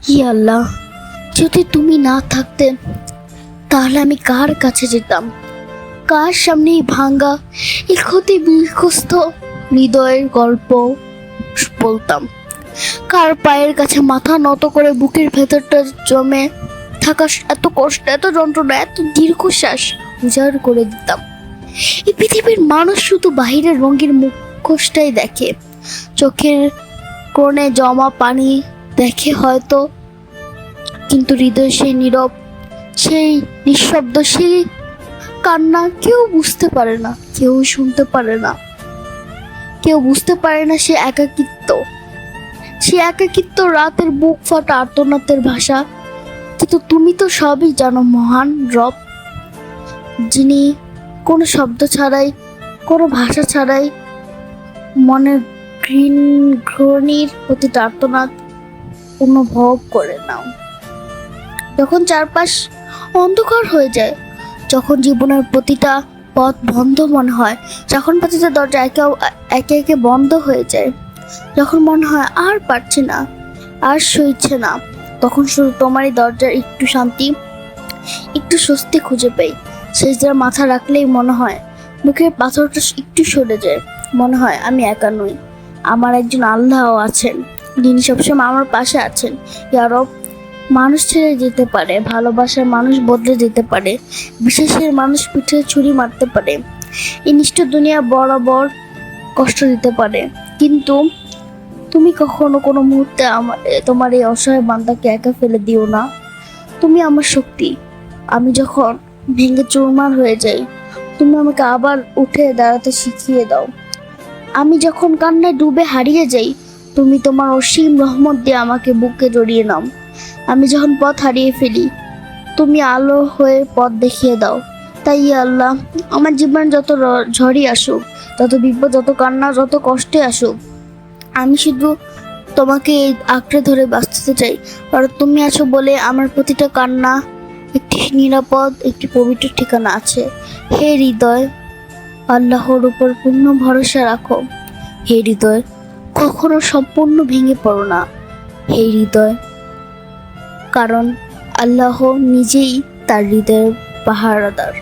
হি আল্লাহ, যদি তুমি না থাকতে তাহলে আমি কার কাছে যেতাম? কার সামনে এই ভাঙ্গা, এই ক্ষতি বিক্ষস্ত হৃদয়ের গল্প বলতাম? কার পায়ের কাছে মাথা নত করে বুকের ভেতরটা জমে থাকা এত কষ্ট, এত যন্ত্রণা, এত দীর্ঘশ্বাস উজাড় করে দিতাম? এই পৃথিবীর মানুষ শুধু বাহিরের রঙের মুখোশটাই দেখে, চোখের কোণে জমা পানি দেখে হয়তো, কিন্তু হৃদয় সেই নীরব, সেই নিঃশব্দ, সেই কান্না কেউ বুঝতে পারে না, কেউ শুনতে পারে না, কেউ বুঝতে পারে না। সে একাকিত্ব, সে একাকিত্ব রাতের বুক ফাটা আর্তনাদের ভাষা। কিন্তু তুমি তো সবই জানো মহান রব, যিনি কোনো শব্দ ছাড়াই, কোনো ভাষা ছাড়াই মনের ঘৃণির প্রতিটা আর্তনাদ অনুভব করে নাও। যখন চারপাশ অন্ধকার হয়ে যায়, যখন জীবনের প্রতিটা পথ বন্ধ মনে হয়, যখন প্রতিটা দরজা একে একে বন্ধ হয়ে যায়, যখন মনে হয় আর পারছি না, আর সইছে না, তখন শুধু তোমারই দরজার একটু শান্তি, একটু স্বস্তি খুঁজে পাই। সেজদার মাথা রাখলেই মনে হয় মুখের পাথরটা একটু সরে যায়। মনে হয় আমি একা নই, আমার একজন আল্লাহও আছেন, যিনি সবসময় আমার পাশে আছেন। ইয়া রব, মানুষ ছেড়ে যেতে পারে, ভালোবাসার মানুষ বদলে যেতে পারে, বিশ্বাসের মানুষ পিঠে ছুরি মারতে পারে, এই নিষ্ঠুর দুনিয়া বরাবর কষ্ট দিতে পারে, কিন্তু তুমি কখনো কোনো মুহূর্তে তোমার এই অসহায় বান্দাকে একা ফেলে দিও না। তুমি আমার শক্তি। আমি যখন ভেঙে চুরমার হয়ে যাই, তুমি আমাকে আবার উঠে দাঁড়াতে শিখিয়ে দাও। আমি যখন কান্নায় ডুবে হারিয়ে যাই, তুমি তোমার অসীম রহমত দিয়ে আমাকে বুকে জড়িয়ে নাও। আমি যখন পথ হারিয়ে ফেলি, তুমি আলো হয়ে পথ দেখিয়ে দাও। তাই আল্লাহ, আমার জীবনে যত ঝড়ই আসুক, যত বিপদ, যত কান্না, যত কষ্টে আসুক, আমি শুধু তোমাকে আঁকড়ে ধরে বাঁচতে চাই। কারণ তুমি আছো বলে আমার প্রতিটা কান্না একটি নিরাপদ, একটি পবিত্র ঠিকানা আছে। হে হৃদয়, আল্লাহর উপর পূর্ণ ভরসা রাখো। হে হৃদয়, কখনো সম্পূর্ণ ভেঙে পড়ো না। হে হৃদয়, কারণ আল্লাহ নিজেই তার হৃদয়ের পাহারাদার।